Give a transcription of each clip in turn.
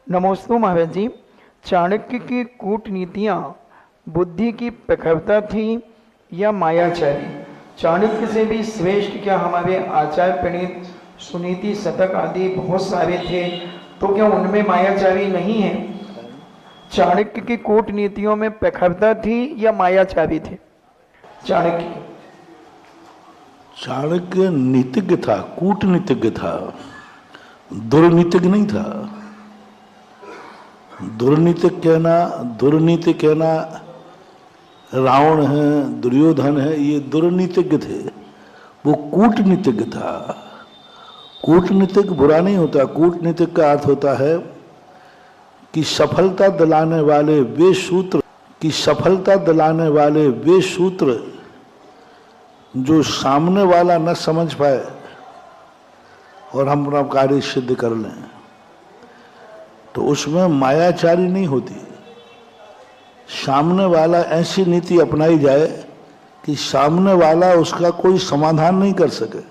नमोस्तु महाराज जी। चाणक्य की कूटनीतियाँ बुद्धि की प्रखरता थी या मायाचारी? चाणक्य से भी श्रेष्ठ क्या हमारे आचार्य प्रणीत, सुनीति, शतक आदि बहुत सारे थे, तो क्या उनमें मायाचारी नहीं है? चाणक्य की कूटनीतियों में प्रखरता थी या मायाचारी थे? चाणक्य चाणक्य नीतिज्ञ था, कूटनीतिज्ञ था, दुर्नीतिज्ञ नहीं था। दुर्नीति कहना रावण है, दुर्योधन है, ये दुर्नीतिज्ञ थे। वो कूटनीतिज्ञ था। कूटनीतिज्ञ बुरा नहीं होता। कूटनीतिज्ञ का अर्थ होता है कि सफलता दिलाने वाले वे सूत्र जो सामने वाला न समझ पाए और हम अपना कार्य सिद्ध कर लें, तो उसमें मायाचारी नहीं होती। सामने वाला ऐसी नीति अपनाई जाए कि सामने वाला उसका कोई समाधान नहीं कर सके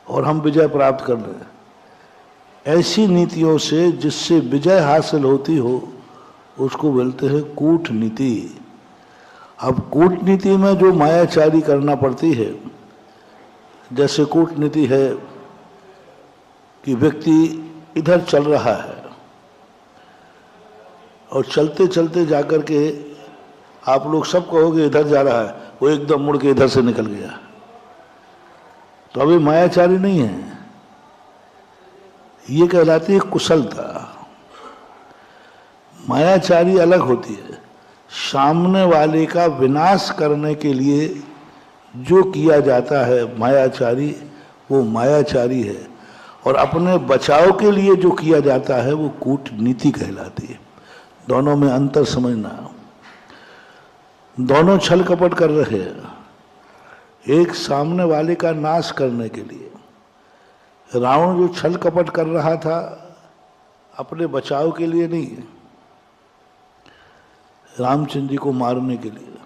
और हम विजय प्राप्त कर लें। ऐसी नीतियों से जिससे विजय हासिल होती हो उसको बोलते हैं कूटनीति। अब कूटनीति में जो मायाचारी करना पड़ती है, जैसे कूटनीति है कि व्यक्ति इधर चल रहा है और चलते चलते जाकर के आप लोग सब कहोगे इधर जा रहा है, वो एकदम मुड़ के इधर से निकल गया, तो अभी मायाचारी नहीं है। ये कहलाती है कुशलता। मायाचारी अलग होती है। सामने वाले का विनाश करने के लिए जो किया जाता है मायाचारी, वो मायाचारी है। और अपने बचाव के लिए जो किया जाता है वो कूटनीति कहलाती है। दोनों में अंतर समझना। दोनों छल कपट कर रहे हैं, एक सामने वाले का नाश करने के लिए। रावण जो छल कपट कर रहा था अपने बचाव के लिए नहीं, रामचंद्र जी को मारने के लिए।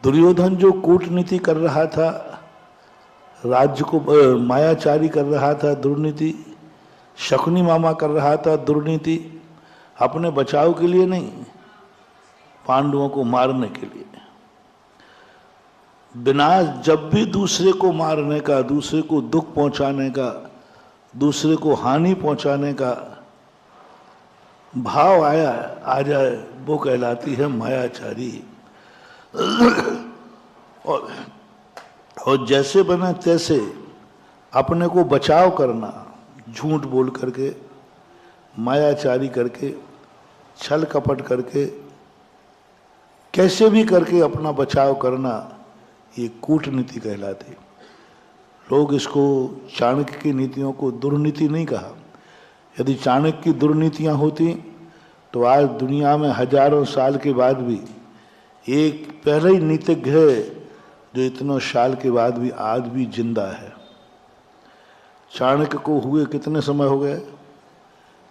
दुर्योधन जो कूटनीति कर रहा था, राज्य को मायाचारी कर रहा था, दुर्नीति, शकुनी मामा कर रहा था दुर्नीति, अपने बचाव के लिए नहीं, पांडवों को मारने के लिए। विनाश जब भी दूसरे को मारने का, दूसरे को दुख पहुंचाने का, दूसरे को हानि पहुंचाने का भाव आ जाए, वो कहलाती है मायाचारी। और जैसे बने तैसे अपने को बचाव करना, झूठ बोल करके, मायाचारी करके, छल कपट करके, कैसे भी करके अपना बचाव करना, ये कूटनीति कहलाती। लोग इसको, चाणक्य की नीतियों को दुर्नीति नहीं कहा। यदि चाणक्य की दुर्नीतियां होती तो आज दुनिया में हजारों साल के बाद भी एक पहले ही नीतिज्ञ है जो इतनों साल के बाद भी आज भी जिंदा है। चाणक्य को हुए कितने समय हो गए?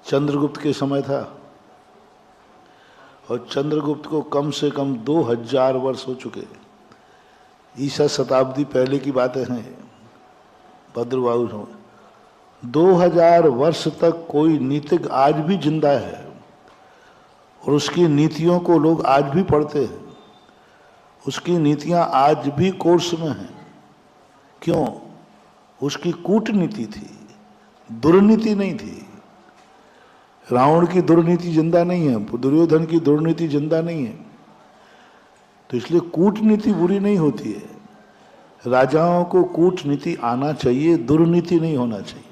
चंद्रगुप्त के समय था, और चंद्रगुप्त को कम से कम 2000 वर्ष हो चुके। ईसा शताब्दी पहले की बातें हैं, भद्रबाहु समय। 2000 वर्ष तक कोई नीतिज्ञ आज भी जिंदा है और उसकी नीतियों को लोग आज भी पढ़ते हैं। उसकी नीतियां आज भी कोर्स में हैं। क्यों? उसकी कूटनीति थी, दुर्नीति नहीं थी। रावण की दुर्नीति जिंदा नहीं है, दुर्योधन की दुर्नीति जिंदा नहीं है। तो इसलिए कूटनीति बुरी नहीं होती है। राजाओं को कूटनीति आना चाहिए, दुर्नीति नहीं होना चाहिए।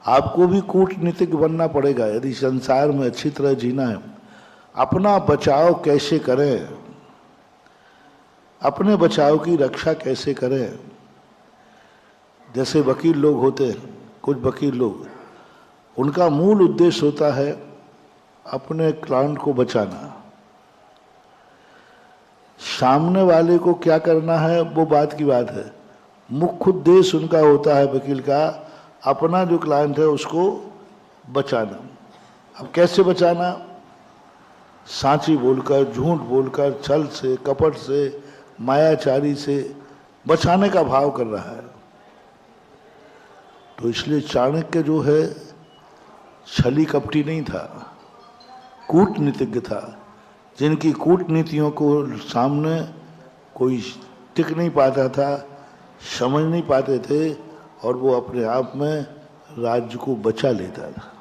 आपको भी कूटनीतिक बनना पड़ेगा यदि संसार में अच्छी तरह जीना है। अपना बचाव कैसे करें, अपने बचाव की रक्षा कैसे करें। जैसे वकील लोग होते हैं, कुछ वकील लोग, उनका मूल उद्देश्य होता है अपने क्लाइंट को बचाना। सामने वाले को क्या करना है वो बात की बात है, मुख्य उद्देश्य उनका होता है वकील का अपना जो क्लाइंट है उसको बचाना। अब कैसे बचाना? सांची बोलकर, झूठ बोलकर, छल से, कपट से, मायाचारी से बचाने का भाव कर रहा है। तो इसलिए चाणक्य जो है छली कपटी नहीं था, कूटनीतिज्ञ था, जिनकी कूटनीतियों को सामने कोई टिक नहीं पाता था, समझ नहीं पाते थे, और वो अपने आप में राज्य को बचा लेता था।